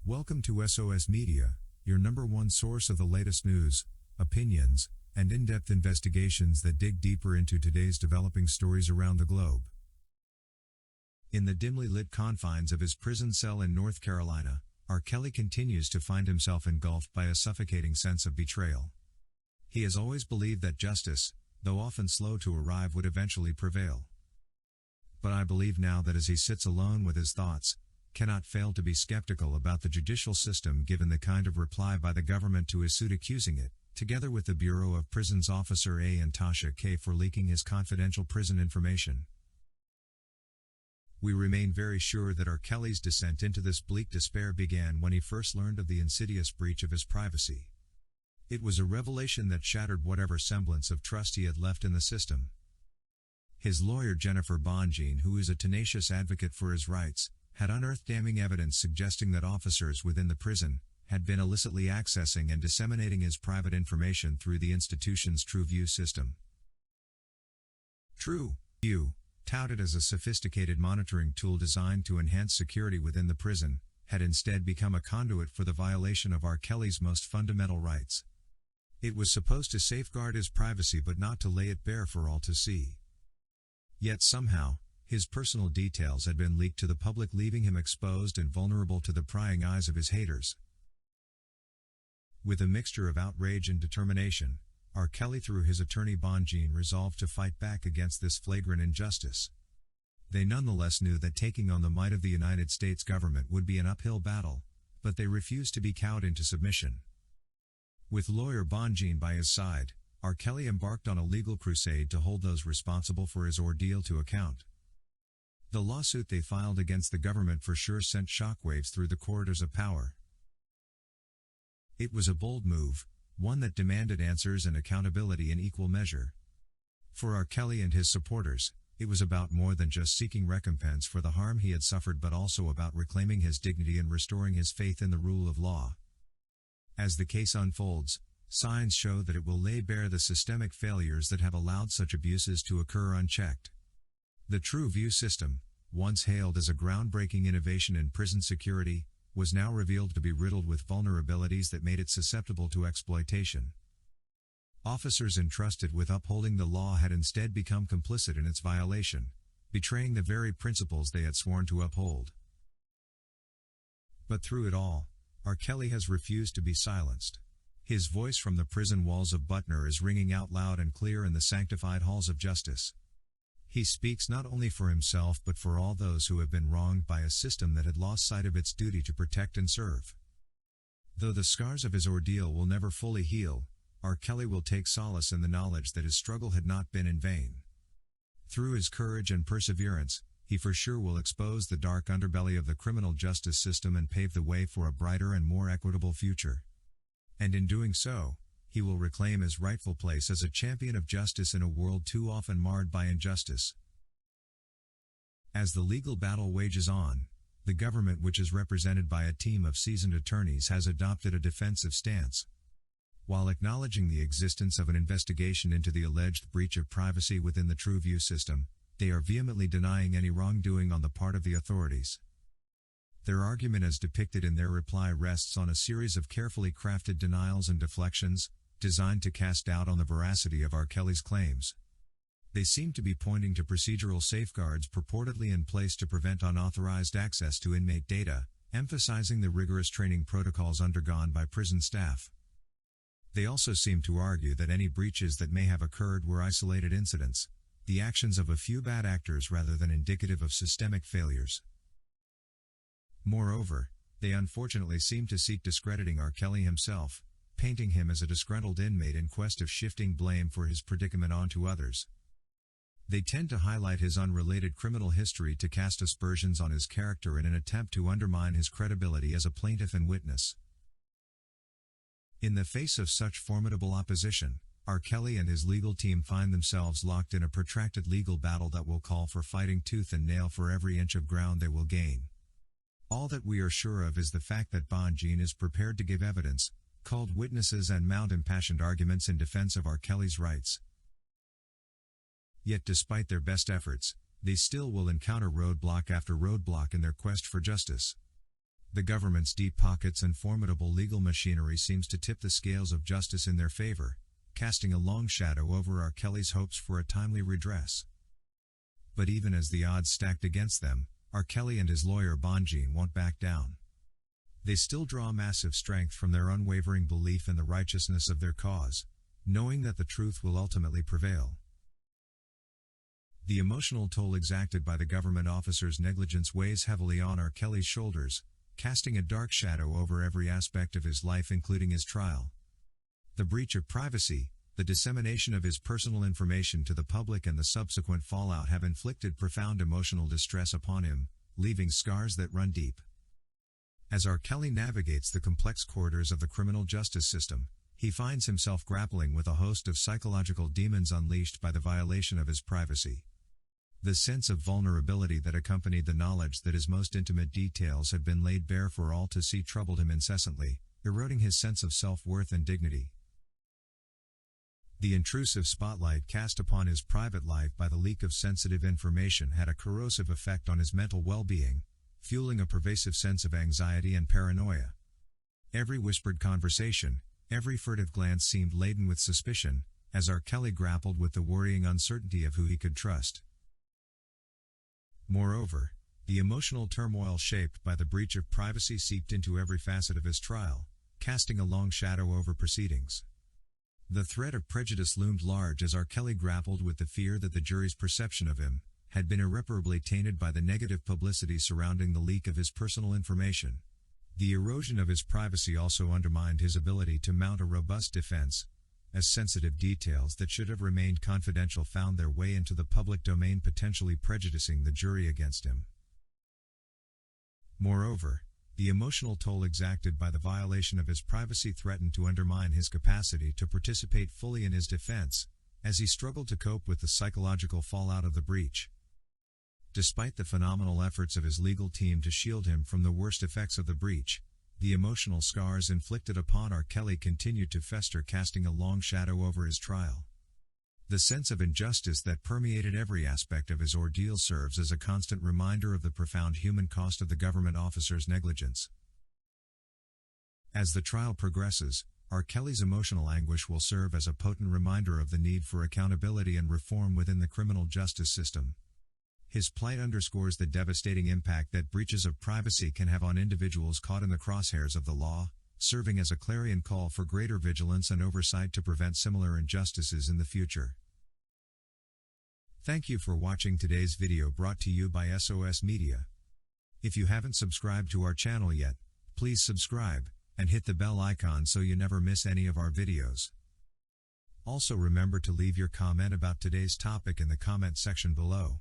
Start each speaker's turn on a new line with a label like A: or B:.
A: Welcome to SOS Media, your number one source of the latest news, opinions, and in-depth investigations that dig deeper into today's developing stories around the globe. In the dimly lit confines of his prison cell in North Carolina, R. Kelly continues to find himself engulfed by a suffocating sense of betrayal. He has always believed that justice, though often slow to arrive, would eventually prevail. But I believe now that as he sits alone with his thoughts, cannot fail to be skeptical about the judicial system given the kind of reply by the government to his suit accusing it, together with the Bureau of Prisons Officer A and Tasha K for leaking his confidential prison information. We remain very sure that R. Kelly's descent into this bleak despair began when he first learned of the insidious breach of his privacy. It was a revelation that shattered whatever semblance of trust he had left in the system. His lawyer Jennifer Bonjean, who is a tenacious advocate for his rights, had unearthed damning evidence suggesting that officers within the prison had been illicitly accessing and disseminating his private information through the institution's TruView system. TruView, touted as a sophisticated monitoring tool designed to enhance security within the prison, had instead become a conduit for the violation of R. Kelly's most fundamental rights. It was supposed to safeguard his privacy but not to lay it bare for all to see. Yet somehow, his personal details had been leaked to the public, leaving him exposed and vulnerable to the prying eyes of his haters. With a mixture of outrage and determination, R. Kelly, through his attorney Bonjean, resolved to fight back against this flagrant injustice. They nonetheless knew that taking on the might of the United States government would be an uphill battle, but they refused to be cowed into submission. With lawyer Bonjean by his side, R. Kelly embarked on a legal crusade to hold those responsible for his ordeal to account. The lawsuit they filed against the government for sure sent shockwaves through the corridors of power. It was a bold move, one that demanded answers and accountability in equal measure. For R. Kelly and his supporters, it was about more than just seeking recompense for the harm he had suffered, but also about reclaiming his dignity and restoring his faith in the rule of law. As the case unfolds, signs show that it will lay bare the systemic failures that have allowed such abuses to occur unchecked. The TruView system, once hailed as a groundbreaking innovation in prison security, was now revealed to be riddled with vulnerabilities that made it susceptible to exploitation. Officers entrusted with upholding the law had instead become complicit in its violation, betraying the very principles they had sworn to uphold. But through it all, R. Kelly has refused to be silenced. His voice from the prison walls of Butner is ringing out loud and clear in the sanctified halls of justice. He speaks not only for himself but for all those who have been wronged by a system that had lost sight of its duty to protect and serve. Though the scars of his ordeal will never fully heal, R. Kelly will take solace in the knowledge that his struggle had not been in vain. Through his courage and perseverance, he for sure will expose the dark underbelly of the criminal justice system and pave the way for a brighter and more equitable future. And in doing so, he will reclaim his rightful place as a champion of justice in a world too often marred by injustice. As the legal battle wages on, the government, which is represented by a team of seasoned attorneys, has adopted a defensive stance. While acknowledging the existence of an investigation into the alleged breach of privacy within the TruView system, they are vehemently denying any wrongdoing on the part of the authorities. Their argument, as depicted in their reply, rests on a series of carefully crafted denials and deflections, designed to cast doubt on the veracity of R. Kelly's claims. They seem to be pointing to procedural safeguards purportedly in place to prevent unauthorized access to inmate data, emphasizing the rigorous training protocols undergone by prison staff. They also seem to argue that any breaches that may have occurred were isolated incidents, the actions of a few bad actors rather than indicative of systemic failures. Moreover, they unfortunately seem to seek discrediting R. Kelly himself, painting him as a disgruntled inmate in quest of shifting blame for his predicament onto others. They tend to highlight his unrelated criminal history to cast aspersions on his character in an attempt to undermine his credibility as a plaintiff and witness. In the face of such formidable opposition, R. Kelly and his legal team find themselves locked in a protracted legal battle that will call for fighting tooth and nail for every inch of ground they will gain. All that we are sure of is the fact that Bonjean is prepared to give evidence, called witnesses, and mount impassioned arguments in defense of R. Kelly's rights. Yet despite their best efforts, they still will encounter roadblock after roadblock in their quest for justice. The government's deep pockets and formidable legal machinery seems to tip the scales of justice in their favor, casting a long shadow over R. Kelly's hopes for a timely redress. But even as the odds stacked against them, R. Kelly and his lawyer Bonjean won't back down. They still draw massive strength from their unwavering belief in the righteousness of their cause, knowing that the truth will ultimately prevail. The emotional toll exacted by the government officer's negligence weighs heavily on R. Kelly's shoulders, casting a dark shadow over every aspect of his life including his trial. The breach of privacy, the dissemination of his personal information to the public and the subsequent fallout have inflicted profound emotional distress upon him, leaving scars that run deep. As R. Kelly navigates the complex corridors of the criminal justice system, he finds himself grappling with a host of psychological demons unleashed by the violation of his privacy. The sense of vulnerability that accompanied the knowledge that his most intimate details had been laid bare for all to see troubled him incessantly, eroding his sense of self-worth and dignity. The intrusive spotlight cast upon his private life by the leak of sensitive information had a corrosive effect on his mental well-being, fueling a pervasive sense of anxiety and paranoia. Every whispered conversation, every furtive glance seemed laden with suspicion, as R. Kelly grappled with the worrying uncertainty of who he could trust. Moreover, the emotional turmoil shaped by the breach of privacy seeped into every facet of his trial, casting a long shadow over proceedings. The threat of prejudice loomed large as R. Kelly grappled with the fear that the jury's perception of him had been irreparably tainted by the negative publicity surrounding the leak of his personal information. The erosion of his privacy also undermined his ability to mount a robust defense, as sensitive details that should have remained confidential found their way into the public domain, potentially prejudicing the jury against him. Moreover, the emotional toll exacted by the violation of his privacy threatened to undermine his capacity to participate fully in his defense, as he struggled to cope with the psychological fallout of the breach. Despite the phenomenal efforts of his legal team to shield him from the worst effects of the breach, the emotional scars inflicted upon R. Kelly continued to fester, casting a long shadow over his trial. The sense of injustice that permeated every aspect of his ordeal serves as a constant reminder of the profound human cost of the government officer's negligence. As the trial progresses, R. Kelly's emotional anguish will serve as a potent reminder of the need for accountability and reform within the criminal justice system. His plight underscores the devastating impact that breaches of privacy can have on individuals caught in the crosshairs of the law, serving as a clarion call for greater vigilance and oversight to prevent similar injustices in the future. Thank you for watching today's video, brought to you by SOS Media. If you haven't subscribed to our channel yet, please subscribe, and hit the bell icon so you never miss any of our videos. Also remember to leave your comment about today's topic in the comment section below.